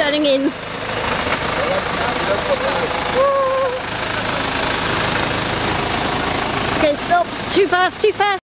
turning in. Okay, stops. Too fast, too fast.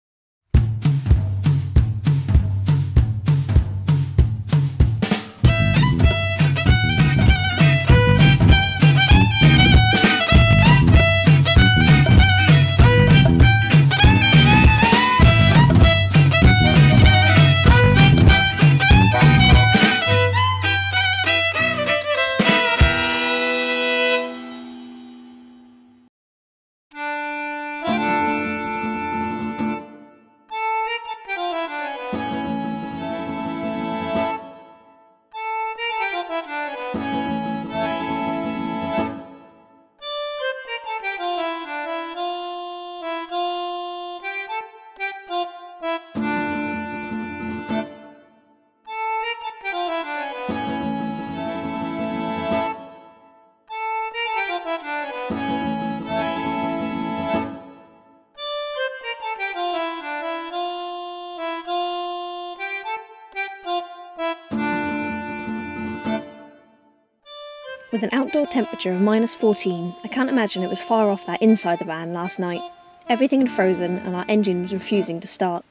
With an outdoor temperature of -14, I can't imagine it was far off that inside the van last night. Everything had frozen and our engine was refusing to start.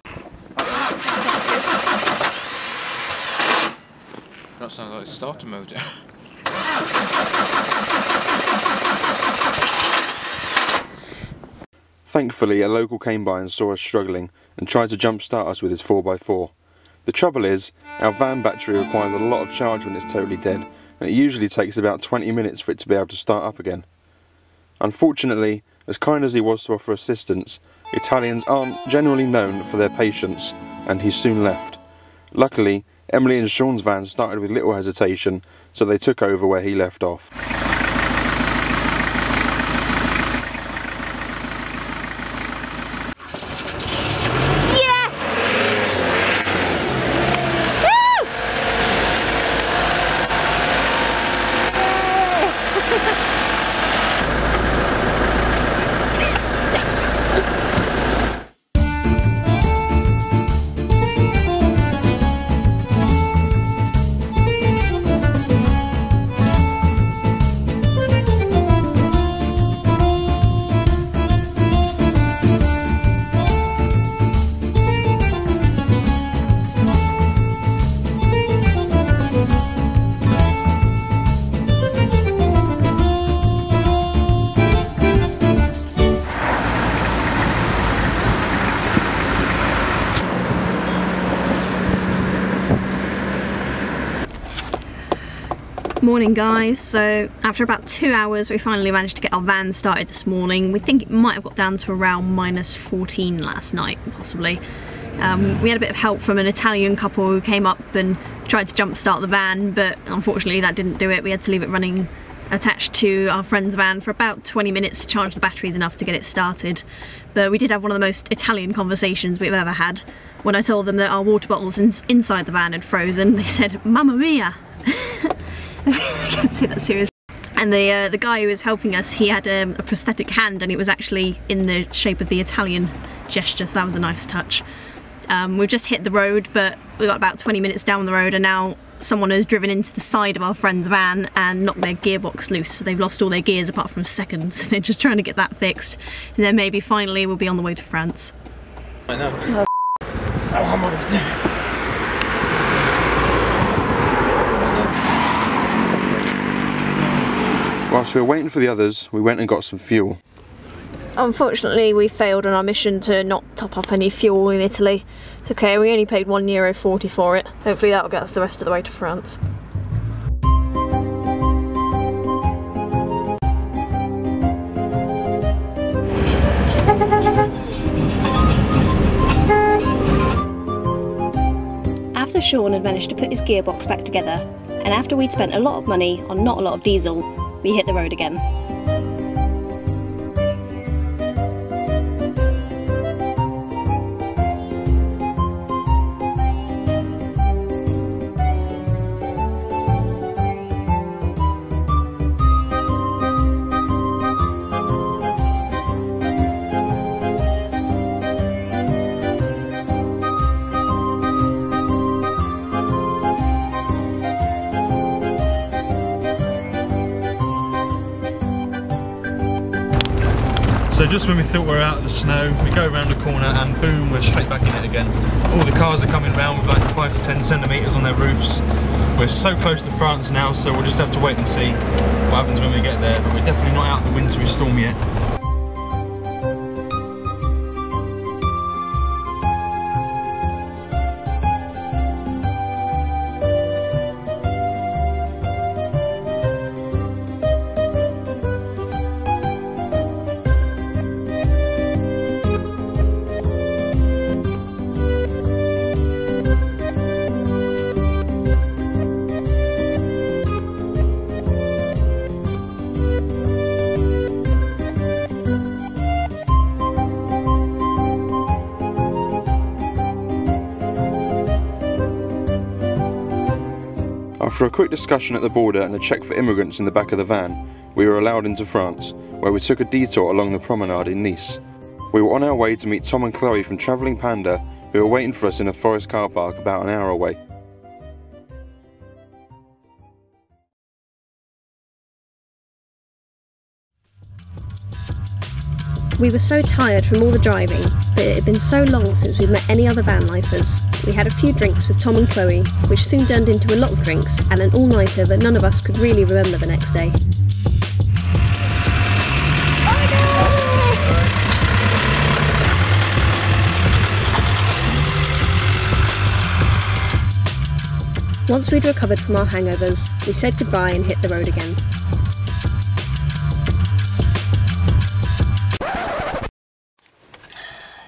That sounds like a starter motor. Thankfully, a local came by and saw us struggling and tried to jump-start us with his 4x4. The trouble is, our van battery requires a lot of charge when it's totally dead, and it usually takes about 20 minutes for it to be able to start up again. Unfortunately, as kind as he was to offer assistance, Italians aren't generally known for their patience, and he soon left. Luckily, Emily and Sean's van started with little hesitation, so they took over where he left off. Morning guys, so after about 2 hours we finally managed to get our van started this morning. We think it might have got down to around -14 last night, possibly. We had a bit of help from an Italian couple who came up and tried to jump start the van, but unfortunately that didn't do it. We had to leave it running attached to our friend's van for about 20 minutes to charge the batteries enough to get it started. But we did have one of the most Italian conversations we've ever had. When I told them that our water bottles inside the van had frozen, they said, "Mamma mia!" I can't say that seriously. And the guy who was helping us, he had a prosthetic hand and it was actually in the shape of the Italian gesture, so that was a nice touch. We've just hit the road, but we got about 20 minutes down the road and now someone has driven into the side of our friend's van and knocked their gearbox loose, so they've lost all their gears apart from seconds. So they're just trying to get that fixed, and then maybe finally we'll be on the way to France. I know. So I'm on it. Whilst we were waiting for the others, we went and got some fuel. Unfortunately, we failed on our mission to not top up any fuel in Italy. It's okay, we only paid €1.40 for it. Hopefully that'll get us the rest of the way to France. After Sean had managed to put his gearbox back together, and after we'd spent a lot of money on not a lot of diesel, we hit the road again. just when we thought we were out of the snow, we go around the corner and boom, we're straight back in it again. All the cars are coming round with like 5 to 10 centimetres on their roofs. We're so close to France now, so we'll just have to wait and see what happens when we get there, but we're definitely not out of the wintry storm yet. After a quick discussion at the border and a check for immigrants in the back of the van, we were allowed into France, where we took a detour along the promenade in Nice. We were on our way to meet Tom and Chloe from travelling Panda, who were waiting for us in a forest car park about an hour away. We were so tired from all the driving, but it had been so long since we'd met any other van lifers. We had a few drinks with Tom and Chloe, which soon turned into a lot of drinks and an all-nighter that none of us could really remember the next day. Once we'd recovered from our hangovers, we said goodbye and hit the road again.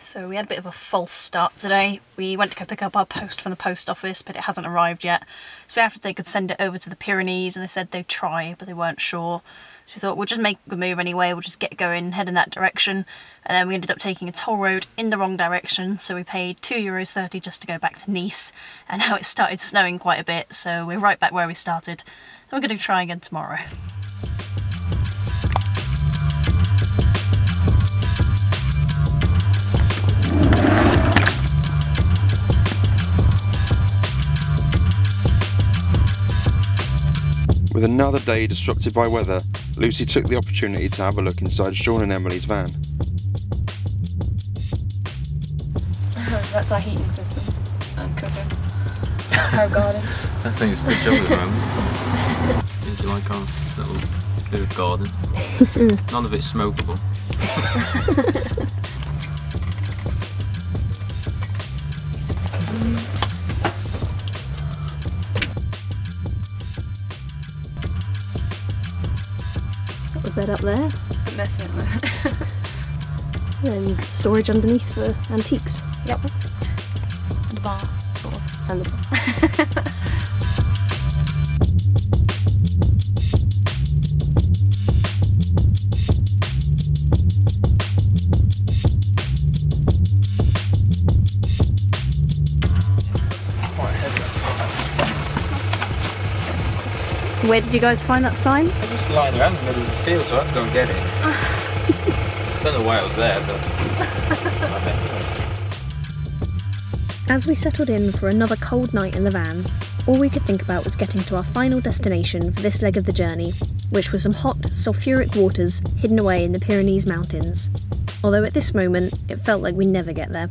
So we had a bit of a false start today. We went to go pick up our post from the post office, but it hasn't arrived yet. So we asked if they could send it over to the Pyrenees, and they said they'd try, but they weren't sure. So we thought we'll just make the move anyway, we'll just get going, head in that direction. And then we ended up taking a toll road in the wrong direction, so we paid €2.30 just to go back to Nice. And now it's started snowing quite a bit, so we're right back where we started. And we're going to try again tomorrow. With another day disrupted by weather, Lucy took the opportunity to have a look inside Sean and Emily's van. That's our heating system and cooker. Our garden. I think it's a good job at the moment. Did you like our little bit of garden? None of it's smokable. Got the bed up there. A mess in there. And storage underneath for antiques. Yep. And a bar, sort of. And the bar. Where did you guys find that sign? I was just lying around in the middle of the field, so I had to go and get it. Don't know why I was there, but As we settled in for another cold night in the van, all we could think about was getting to our final destination for this leg of the journey, which was some hot, sulphuric waters hidden away in the Pyrenees mountains. Although at this moment, it felt like we'd never get there.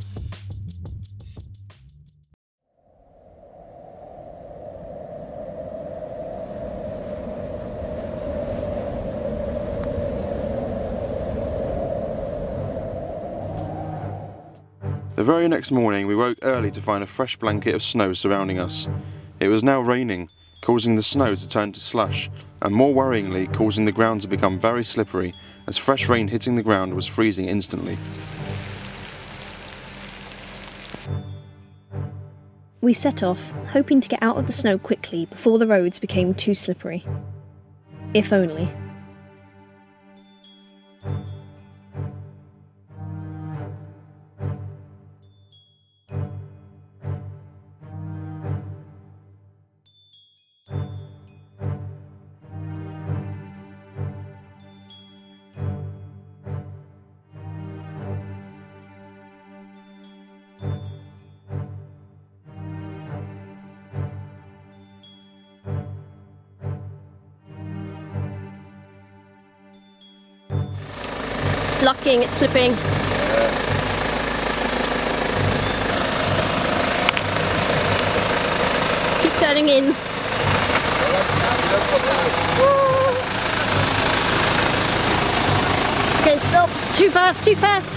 The very next morning we woke early to find a fresh blanket of snow surrounding us. It was now raining, causing the snow to turn to slush, and more worryingly causing the ground to become very slippery, as fresh rain hitting the ground was freezing instantly. We set off, hoping to get out of the snow quickly before the roads became too slippery. If only. It's locking, it's slipping. Keep turning in. Okay, stops. Too fast, too fast.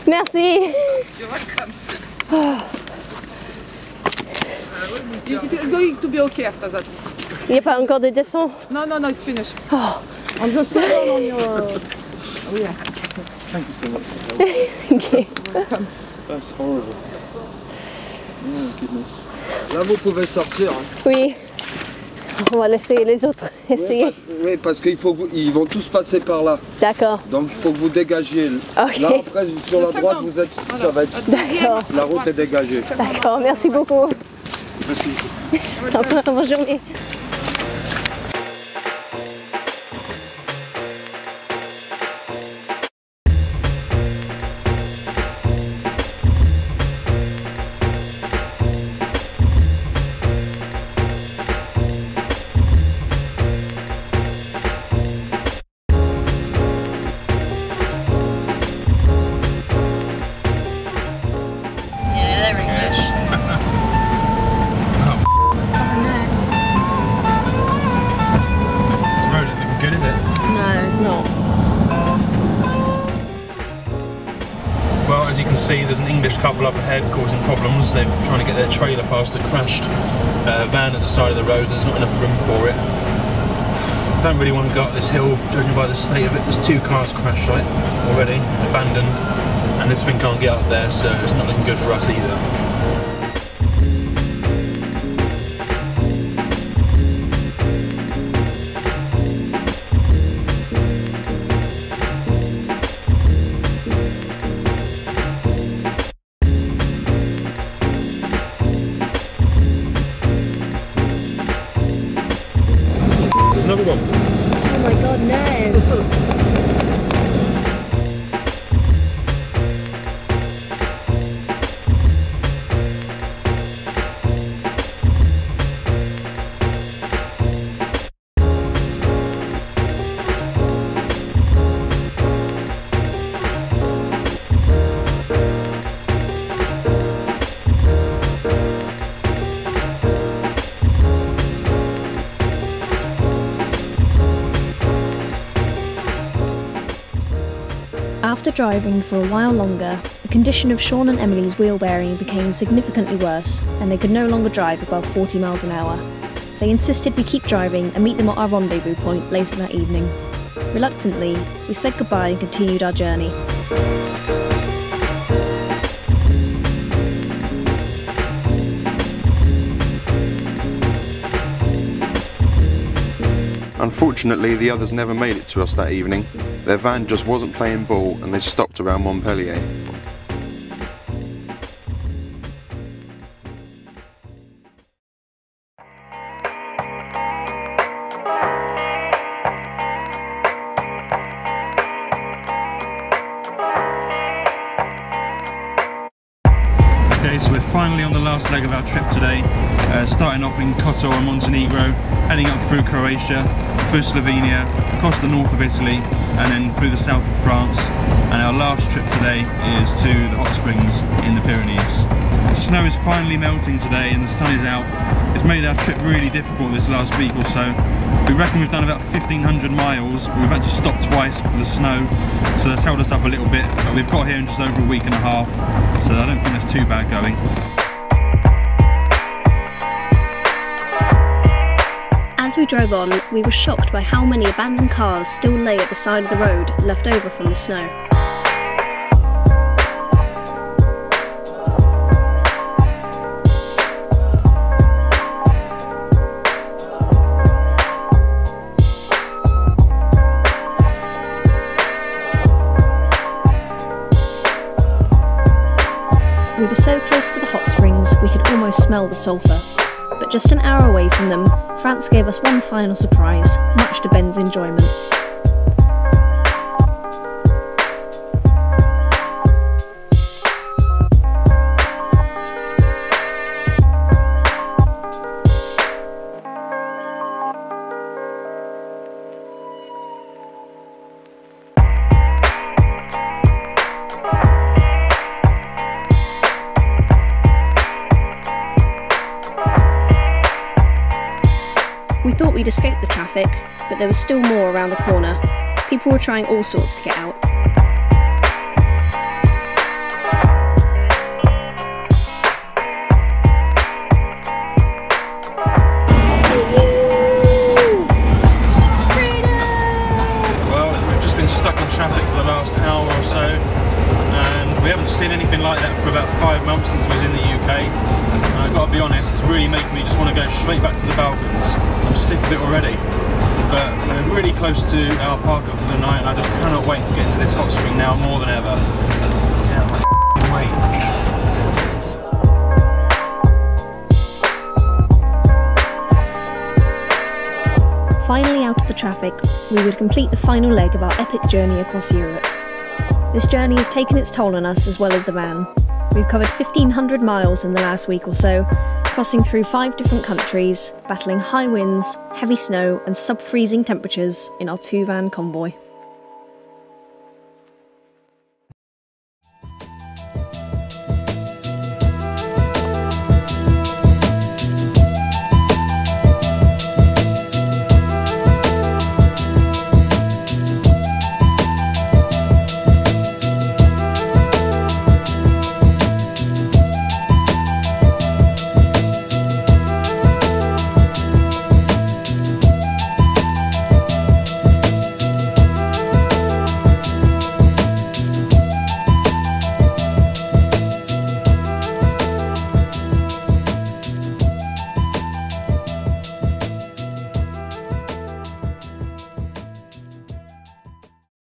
Merci. You're welcome. It is going to be okay after that. Il n'y a pas encore de descente? No, no, no, it's finished. Oh. I'm just putting on your... Oh, yeah. Thank you so much. Thank you. Welcome. That's horrible. Oh goodness. Là, vous pouvez sortir. Hein. Oui. On va laisser les autres essayer. Oui, parce qu'ils vont tous passer par là. D'accord. Donc il faut que vous dégagiez. Ok. Là après, sur la droite, vous êtes, ça va être. D'accord. La route est dégagée. D'accord, merci beaucoup. Merci. Bonne journée. As you can see, there's an English couple up ahead causing problems. They're trying to get their trailer past a crashed van at the side of the road. There's not enough room for it. Don't really want to go up this hill, judging by the state of it. There's 2 cars crashed on it already, abandoned, and this thing can't get up there, so it's not looking good for us either. Another one. Oh my god, no. After driving for a while longer, the condition of Sean and Emily's wheel bearing became significantly worse, and they could no longer drive above 40 miles an hour. They insisted we keep driving and meet them at our rendezvous point later that evening. Reluctantly, we said goodbye and continued our journey. Unfortunately, the others never made it to us that evening. Their van just wasn't playing ball and they stopped around Montpellier. Okay, so we're finally on the last leg of our trip today, starting off in Kotor and Montenegro, heading up through Croatia, through Slovenia, across the north of Italy, and then through the south of France. And our last trip today is to the hot springs in the Pyrenees. The snow is finally melting today and the sun is out. It's made our trip really difficult this last week or so. We reckon we've done about 1,500 miles, but we've had to stop twice for the snow, so that's held us up a little bit. But we've got here in just over a week and a half, so I don't think that's too bad going. As we drove on, we were shocked by how many abandoned cars still lay at the side of the road, left over from the snow. We were so close to the hot springs we could almost smell the sulphur. But just an hour away from them, France gave us one final surprise, much to Ben's enjoyment. We thought we'd escaped the traffic, but there was still more around the corner. People were trying all sorts to get out. Well, we've just been stuck in traffic for the last hour or so, and we haven't seen anything like that for about 5 months since we was in the UK. And I've got to be honest, it's really making me just want to go straight back to the Balkans. I'm sick of it already. But we're really close to our park up for the night, and I just cannot wait to get into this hot spring now more than ever. Can't wait. Finally out of the traffic, we would complete the final leg of our epic journey across Europe. This journey has taken its toll on us as well as the van. We've covered 1,500 miles in the last week or so, crossing through 5 different countries, battling high winds, heavy snow and sub-freezing temperatures in our 2-van convoy.